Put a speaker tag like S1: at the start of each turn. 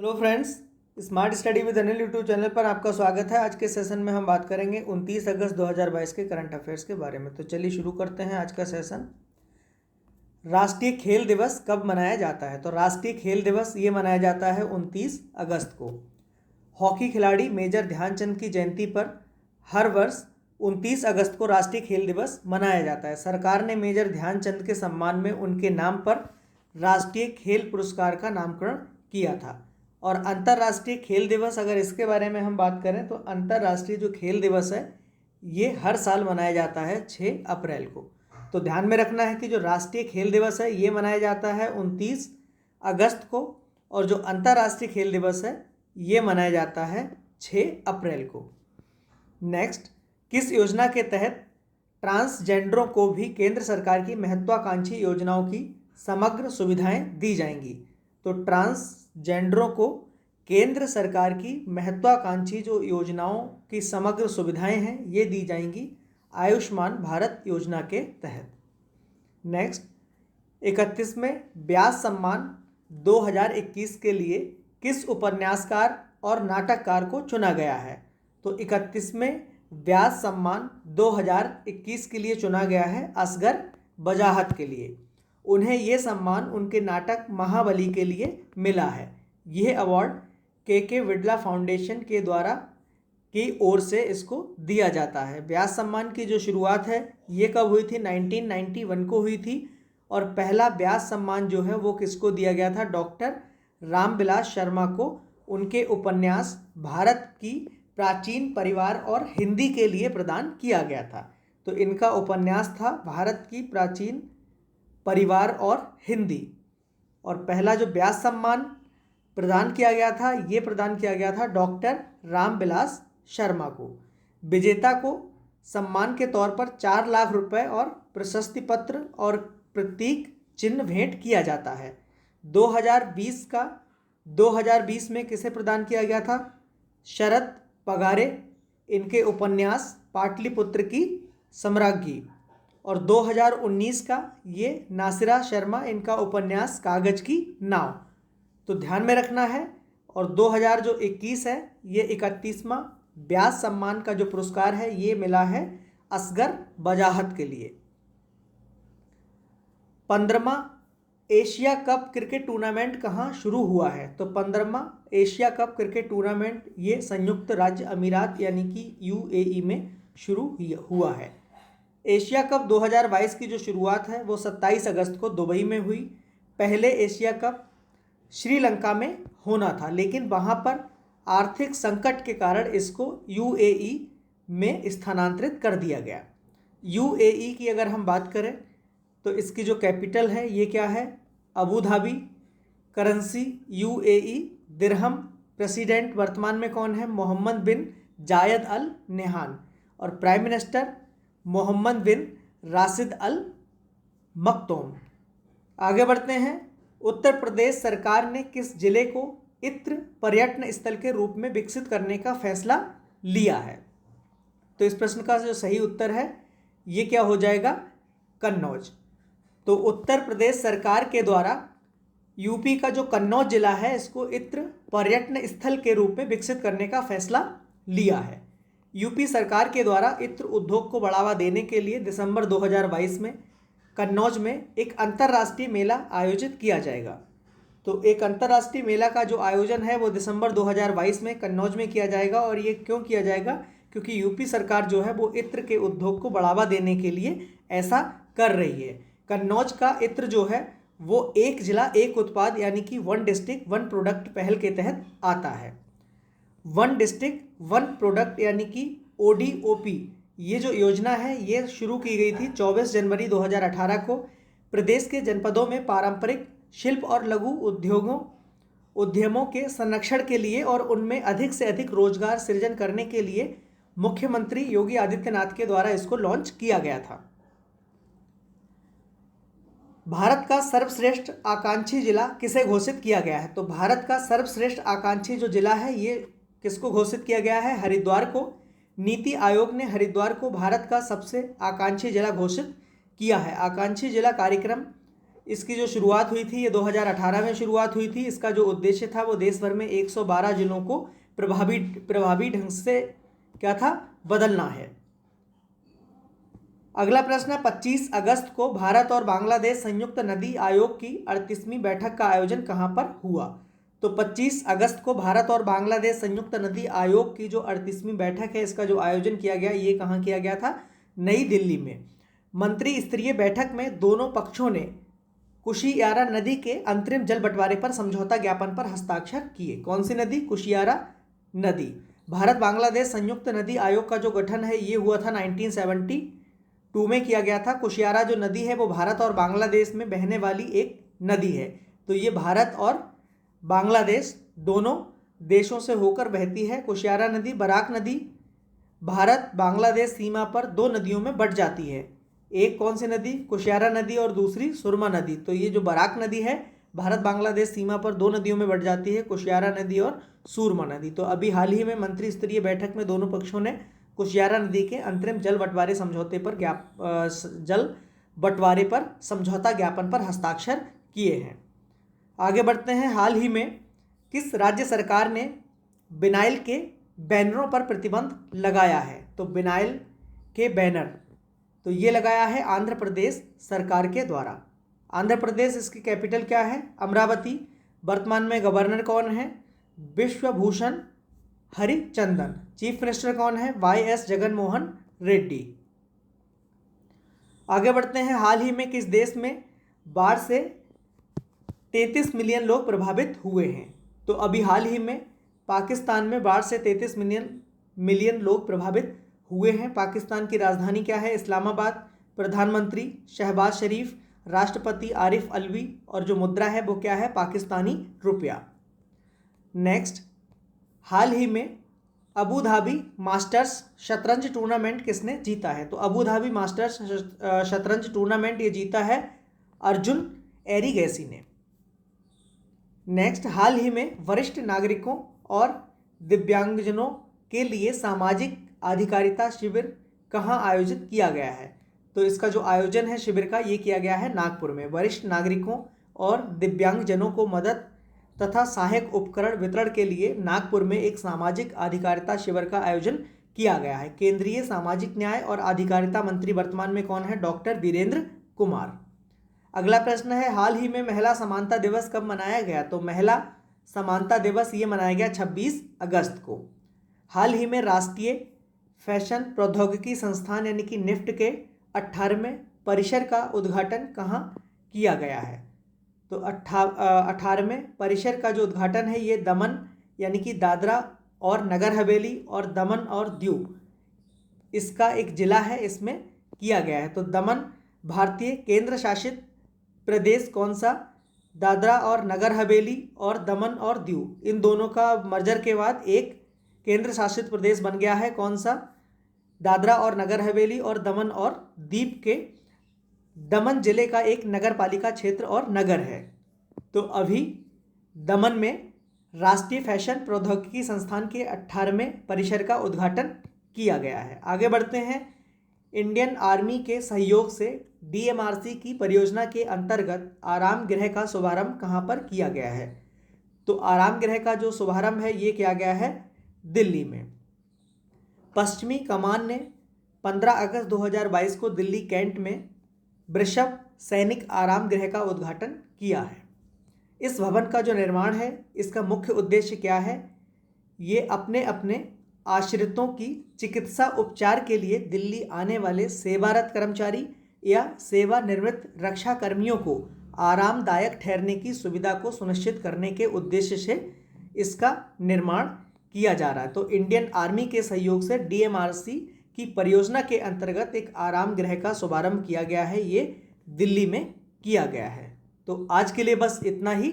S1: Hello friends, smart study with Anil YouTube channel पर आपका स्वागत है। आज के सेशन में हम बात करेंगे 29 अगस्त 2022 के करंट अफेयर्स के बारे में। तो चलिए शुरू करते हैं आज का सेशन। राष्ट्रीय खेल दिवस कब मनाया जाता है? तो राष्ट्रीय खेल दिवस ये मनाया जाता है 29 अगस्त को। हॉकी खिलाड़ी मेजर ध्यानचंद की जयंती पर हर वर्ष 29 अगस्त को राष्ट्रीय खेल दिवस मनाया जाता है। सरकार ने मेजर ध्यानचंद के सम्मान में उनके नाम पर राष्ट्रीय खेल पुरस्कार का नामकरण किया था। और अंतर्राष्ट्रीय खेल दिवस, अगर इसके बारे में हम बात करें तो अंतर्राष्ट्रीय जो खेल दिवस है ये हर साल मनाया जाता है 6 अप्रैल को। तो ध्यान में रखना है कि जो राष्ट्रीय खेल दिवस है ये मनाया जाता है 29 अगस्त को, और जो अंतर्राष्ट्रीय खेल दिवस है ये मनाया जाता है 6 अप्रैल को। नेक्स्ट, किस योजना के तहत ट्रांसजेंडरों को भी केंद्र सरकार की महत्वाकांक्षी योजनाओं की समग्र सुविधाएं दी जाएंगी? तो ट्रांसजेंडरों को केंद्र सरकार की महत्वाकांक्षी जो योजनाओं की समग्र सुविधाएं हैं ये दी जाएंगी आयुष्मान भारत योजना के तहत। नेक्स्ट, 31वें व्यास सम्मान 2021 के लिए किस उपन्यासकार और नाटककार को चुना गया है? तो 31वें व्यास सम्मान 2021 के लिए चुना गया है असगर बजाहत के लिए। उन्हें ये सम्मान उनके नाटक महाबली के लिए मिला है। यह अवार्ड के विड़ला फाउंडेशन के द्वारा की ओर से इसको दिया जाता है। व्यास सम्मान की जो शुरुआत है ये कब हुई थी? 1991 को हुई थी। और पहला व्यास सम्मान जो है वो किसको दिया गया था? डॉक्टर रामविलास शर्मा को उनके उपन्यास भारत की प्राचीन परिवार और हिंदी के लिए प्रदान किया गया था। तो इनका उपन्यास था भारत की प्राचीन परिवार और हिंदी। और पहला जो व्यास सम्मान प्रदान किया गया था ये प्रदान किया गया था डॉक्टर रामविलास शर्मा को। विजेता को सम्मान के तौर पर 4 लाख रुपए और प्रशस्ति पत्र और प्रतीक चिन्ह भेंट किया जाता है। 2020 में किसे प्रदान किया गया था? शरद पगारे, इनके उपन्यास पाटलिपुत्र की सम्राज्ञी। और 2019 का ये नासिरा शर्मा, इनका उपन्यास कागज की नाव। तो ध्यान में रखना है। और 2021 है ये 31वां व्यास सम्मान का जो पुरस्कार है ये मिला है असगर बजाहत के लिए। 15वां एशिया कप क्रिकेट टूर्नामेंट कहाँ शुरू हुआ है? तो 15वां एशिया कप क्रिकेट टूर्नामेंट ये संयुक्त राज्य अमीरात यानी कि UAE में शुरू हुआ है। एशिया कप 2022 की जो शुरुआत है वो 27 अगस्त को दुबई में हुई। पहले एशिया कप श्रीलंका में होना था, लेकिन वहाँ पर आर्थिक संकट के कारण इसको UAE में स्थानांतरित कर दिया गया। UAE की अगर हम बात करें तो इसकी जो कैपिटल है ये क्या है? Abu Dhabi. करेंसी UAE दिरहम। प्रेसिडेंट वर्तमान में कौन है? मोहम्मद बिन जायद अल नहान। और प्राइम मिनिस्टर मोहम्मद बिन राशिद अल मक्तूम। आगे बढ़ते हैं। उत्तर प्रदेश सरकार ने किस जिले को इत्र पर्यटन स्थल के रूप में विकसित करने का फैसला लिया है? तो इस प्रश्न का जो सही उत्तर है ये क्या हो जाएगा? कन्नौज। तो उत्तर प्रदेश सरकार के द्वारा यूपी का जो कन्नौज जिला है इसको इत्र पर्यटन स्थल के रूप में विकसित करने का फैसला लिया है। यूपी सरकार के द्वारा इत्र उद्योग को बढ़ावा देने के लिए दिसंबर 2022 में कन्नौज में एक अंतर्राष्ट्रीय मेला आयोजित किया जाएगा। तो एक अंतर्राष्ट्रीय मेला का जो आयोजन है वो दिसंबर 2022 में कन्नौज में किया जाएगा। और ये क्यों किया जाएगा? क्योंकि यूपी सरकार जो है वो इत्र के उद्योग को बढ़ावा देने के लिए ऐसा कर रही है। कन्नौज का इत्र जो है वो एक जिला एक उत्पाद यानी कि 1 डिस्ट्रिक्ट 1 प्रोडक्ट पहल के तहत आता है। 1 डिस्ट्रिक्ट 1 प्रोडक्ट यानी कि ODOP ये जो योजना है ये शुरू की गई थी 24 जनवरी 2018 को। प्रदेश के जनपदों में पारंपरिक शिल्प और लघु उद्यमों के संरक्षण के लिए और उनमें अधिक से अधिक रोजगार सृजन करने के लिए मुख्यमंत्री योगी आदित्यनाथ के द्वारा इसको लॉन्च किया गया था। भारत का सर्वश्रेष्ठ आकांक्षी जिला किसे घोषित किया गया है? तो भारत का सर्वश्रेष्ठ आकांक्षी जो जिला है ये किसको घोषित किया गया है? हरिद्वार को। नीति आयोग ने हरिद्वार को भारत का सबसे आकांक्षी जिला घोषित किया है। आकांक्षी जिला कार्यक्रम इसकी जो शुरुआत हुई थी ये 2018 में शुरुआत हुई थी। इसका जो उद्देश्य था वो देश भर में 112 जिलों को प्रभावी ढंग से क्या था, बदलना है। अगला प्रश्न है 25 अगस्त को भारत और बांग्लादेश संयुक्त नदी आयोग की 38वीं बैठक का आयोजन कहां पर हुआ? तो 25 अगस्त को भारत और बांग्लादेश संयुक्त नदी आयोग की जो 38वीं बैठक है इसका जो आयोजन किया गया ये कहाँ किया गया था? नई दिल्ली में। मंत्री स्तरीय बैठक में दोनों पक्षों ने कुशियारा नदी के अंतरिम जल बंटवारे पर समझौता ज्ञापन पर हस्ताक्षर किए। कौन सी नदी? कुशियारा नदी। भारत बांग्लादेश संयुक्त नदी आयोग का जो गठन है ये हुआ था 1972 में किया गया था। कुशियारा जो नदी है वो भारत और बांग्लादेश में बहने वाली एक नदी है। तो ये भारत और बांग्लादेश दोनों देशों से होकर बहती है। कुशियारा नदी, बराक नदी भारत बांग्लादेश सीमा पर दो नदियों में बट जाती है। एक कौन सी नदी? कुशियारा नदी, और दूसरी सुरमा नदी। तो ये जो बराक नदी है भारत बांग्लादेश सीमा पर दो नदियों में बट जाती है, कुशियारा नदी और सूरमा नदी। तो अभी हाल ही में मंत्री स्तरीय बैठक में दोनों पक्षों ने कुशियारा नदी के अंतरिम जल बंटवारे समझौता ज्ञापन पर हस्ताक्षर किए हैं। आगे बढ़ते हैं। हाल ही में किस राज्य सरकार ने विनाइल के बैनरों पर प्रतिबंध लगाया है? तो विनाइल के बैनर, तो ये लगाया है आंध्र प्रदेश सरकार के द्वारा। आंध्र प्रदेश, इसकी कैपिटल क्या है? अमरावती। वर्तमान में गवर्नर कौन है? विश्वभूषण हरिचंदन। चीफ मिनिस्टर कौन है? YS जगनमोहन रेड्डी। आगे बढ़ते हैं। हाल ही में किस देश में बाढ़ से 33 मिलियन लोग प्रभावित हुए हैं? तो अभी हाल ही में पाकिस्तान में बाढ़ से 33 मिलियन लोग प्रभावित हुए हैं। पाकिस्तान की राजधानी क्या है? इस्लामाबाद। प्रधानमंत्री शहबाज शरीफ, राष्ट्रपति आरिफ अलवी, और जो मुद्रा है वो क्या है? पाकिस्तानी रुपया। नेक्स्ट, हाल ही में अबू धाबी मास्टर्स शतरंज टूर्नामेंट किसने जीता है? तो अबू धाबी मास्टर्स शतरंज टूर्नामेंट ये जीता है अर्जुन एरिगैसी ने। नेक्स्ट, हाल ही में वरिष्ठ नागरिकों और दिव्यांगजनों के लिए सामाजिक अधिकारिता शिविर कहाँ आयोजित किया गया है? तो इसका जो आयोजन है शिविर का ये किया गया है नागपुर में। वरिष्ठ नागरिकों और दिव्यांगजनों को मदद तथा सहायक उपकरण वितरण के लिए नागपुर में एक सामाजिक अधिकारिता शिविर का आयोजन किया गया है। केंद्रीय सामाजिक न्याय और अधिकारिता मंत्री वर्तमान में कौन है? डॉक्टर वीरेंद्र कुमार। अगला प्रश्न है, हाल ही में महिला समानता दिवस कब मनाया गया? तो महिला समानता दिवस ये मनाया गया 26 अगस्त को। हाल ही में राष्ट्रीय फैशन प्रौद्योगिकी संस्थान यानी कि निफ्ट के 18वें परिसर का उद्घाटन कहाँ किया गया है? तो 18वें परिसर का जो उद्घाटन है ये दमन यानी कि दादरा और नगर हवेली और दमन और दीव, इसका एक जिला है, इसमें किया गया है। तो दमन भारतीय केंद्र शासित प्रदेश कौन सा? दादरा और नगर हवेली और दमन और दीव, इन दोनों का मर्जर के बाद एक केंद्र शासित प्रदेश बन गया है। कौन सा? दादरा और नगर हवेली और दमन और दीव के दमन जिले का एक नगर पालिका क्षेत्र और नगर है। तो अभी दमन में राष्ट्रीय फैशन प्रौद्योगिकी संस्थान के 18वें परिसर का उद्घाटन किया गया है। आगे बढ़ते हैं। इंडियन आर्मी के सहयोग से DMRC की परियोजना के अंतर्गत आराम गृह का शुभारंभ कहाँ पर किया गया है? तो आराम गृह का जो शुभारंभ है ये किया गया है दिल्ली में। पश्चिमी कमान ने 15 अगस्त 2022 को दिल्ली कैंट में वृषभ सैनिक आराम गृह का उद्घाटन किया है। इस भवन का जो निर्माण है इसका मुख्य उद्देश्य क्या है? ये अपने अपने आश्रितों की चिकित्सा उपचार के लिए दिल्ली आने वाले सेवारत कर्मचारी या सेवानिवृत्त रक्षा कर्मियों को आरामदायक ठहरने की सुविधा को सुनिश्चित करने के उद्देश्य से इसका निर्माण किया जा रहा है। तो इंडियन आर्मी के सहयोग से DMRC की परियोजना के अंतर्गत एक आराम गृह का शुभारंभ किया गया है, ये दिल्ली में किया गया है। तो आज के लिए बस इतना ही।